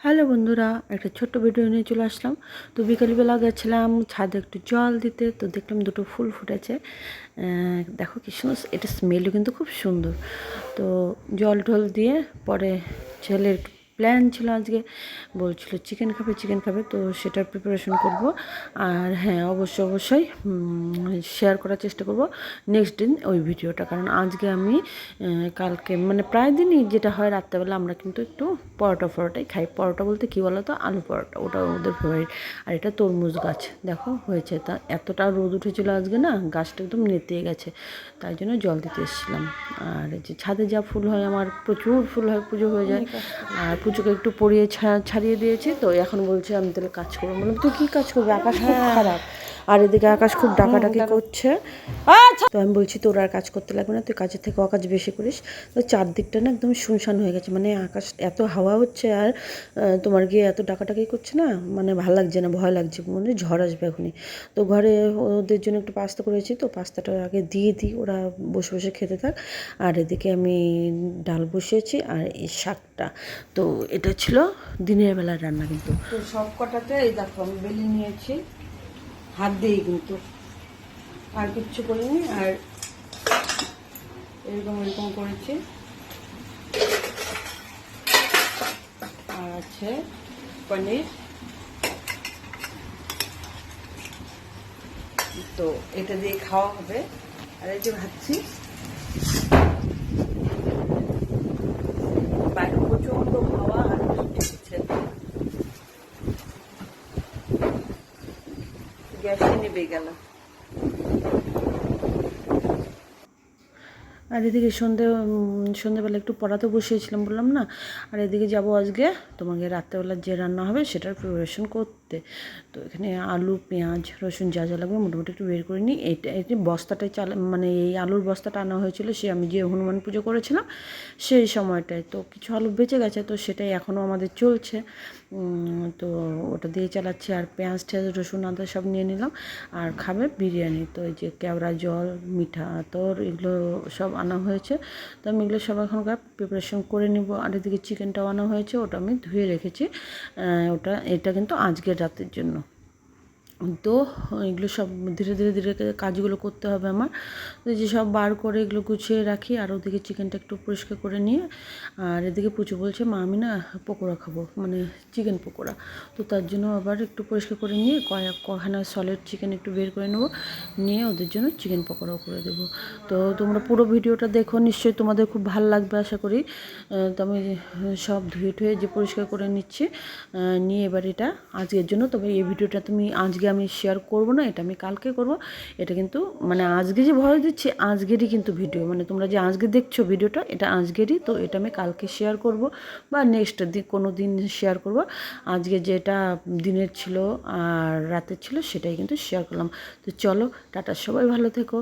Hello বন্ধুরা, একটা ছোট্ট ভিডিও নিয়ে চলে আসলাম। তো বিকেলবেলা গেছিলাম ছাদে একটু জল দিতে, তো দেখলাম দুটো ফুল ফুটেছে। দেখো কি সুন্দর, এটা স্মেলও কিন্তু খুব সুন্দর। তো জল টল দিয়ে পরে ছেলের প্ল্যান ছিল, আজকে বলছিল চিকেন খাবে, তো সেটার প্রিপারেশন করব। আর হ্যাঁ, অবশ্যই শেয়ার করার চেষ্টা করব নেক্সট দিন ওই ভিডিওটা, কারণ আজকে আমি কালকে মানে প্রায় দিনই যেটা হয় রাত্রেবেলা আমরা কিন্তু একটু পরোটাই খাই। পরোটা বলতে কী বলো তো, আলু পরোটা, ওটা ওদের ফেভারিট। আর এটা তরমুজ গাছ, দেখো হয়েছে, তা এতটা রোদ উঠেছিল আজকে না, গাছটা একদম নেতিয়ে গেছে, তাই জন্য জল দিতে এসেছিলাম। আর এই যে ছাদে যা ফুল হয়, আমার প্রচুর ফুল হয়, পুজো হয়ে যায়। আর পুজোকে একটু পরিয়ে ছাড়িয়ে দিয়েছি, তো এখন বলছে আমি তাহলে কাজ করবো। বললাম তুই কী কাজ করবি, আকাশ খুব খারাপ, আর এদিকে আকাশ খুব ডাকাডাকি করছে। তো আমি বলছি তোর আর কাজ করতে লাগবে না, তুই কাজের থেকে অকাজ বেশি করিস। তো চারদিকটা না একদম শুনশান হয়ে গেছে, মানে আকাশ এত হাওয়া হচ্ছে, আর তোমার গিয়ে এত ডাকাডাকি করছে না, মানে ভালো লাগছে না, ভয় লাগছে, মনে ঝড় আসবে এখনই। তো ঘরে ওদের জন্য একটু পাস্তা করেছি, তো পাস্তাটা আগে দিয়ে দিই, ওরা বসে বসে খেতে থাক। আর এদিকে আমি ডাল বসিয়েছি, আর এই শাকটা, তো এটা ছিল দিনের বেলার রান্না। কিন্তু তো সব কটাতে এই দেখো আমি বেলে নিয়েছি হাত দিয়েই, কিন্তু আর কিচ্ছু করিনি। আর এরকম করেছি। আর আছে পনির, তো এটা দিয়ে খাওয়া হবে। আর এই যে ভাবছি বাইরে প্রচন্ড হাওয়া আর বৃষ্টি হচ্ছে, গ্যাসে নেবে গেল। আর এদিকে সন্ধ্যেবেলা একটু পড়াতে বসিয়েছিলাম, বললাম না। আর এদিকে যাব আজকে তোমাকে রাত্রেবেলা যে রান্না হবে সেটার প্রিপারেশন করতে। তো এখানে আলু, পেঁয়াজ, রসুন যা যা লাগবে মোটামুটি একটু বের করে নিই। এটি বস্তাটাই মানে এই আলুর বস্তাটা আনা হয়েছিল সে আমি যে হনুমান পুজো করেছিলাম সেই সময়টায়। তো কিছু আলু বেঁচে গেছে, তো সেটাই এখনও আমাদের চলছে। তো ওটা দিয়ে চালাচ্ছি। আর পেঁয়াজ টেঁয়াজ, রসুন, আদা সব নিয়ে নিলাম। আর খাবে বিরিয়ানি, তো এই যে কেওড়া জল, মিঠা আতর, এগুলো সব আনা হয়েছে। তো আমি এগুলো সব এখনকার প্রিপারেশন করে নিব। আর এদিকে চিকেনটাও আনা হয়েছে, ওটা আমি ধুয়ে রেখেছি। এটা কিন্তু আজকের রাতের জন্য। তো এগুলো সব ধীরে কাজগুলো করতে হবে আমার। যে সব বার করে এগুলো গুছিয়ে রাখি। আর ওদিকে চিকেনটা একটু পরিষ্কার করে নিয়ে, আর এদিকে পুচু বলছে মা আমি না পকোড়া খাবো, মানে চিকেন পকোড়া। তো তার জন্য আবার একটু পরিষ্কার করে নিয়ে কখানা সলিড চিকেন একটু বের করে নেবো, নিয়ে ওদের জন্য চিকেন পকোড়াও করে দেবো। তো তোমরা পুরো ভিডিওটা দেখো, নিশ্চয়ই তোমাদের খুব ভালো লাগবে আশা করি। তো আমি সব ধুয়ে টুয়ে যে পরিষ্কার করে নিচ্ছি, নিয়ে এবার এটা আজকের জন্য। তবে এই ভিডিওটা আজকে আমি শেয়ার করব না, এটা আমি কালকে করব। এটা কিন্তু মানে আজকে যে ভয় দিচ্ছি আজকেরই কিন্তু ভিডিও, মানে তোমরা যে আজকে দেখছো ভিডিওটা, এটা আজকেরই। তো এটা আমি কালকে শেয়ার করব বা নেক্সট কোনো দিন শেয়ার করব। আজকে যেটা দিনের ছিল আর রাতের ছিল সেটাই কিন্তু শেয়ার করলাম। তো চলো টাটা, সবাই ভালো থেকো।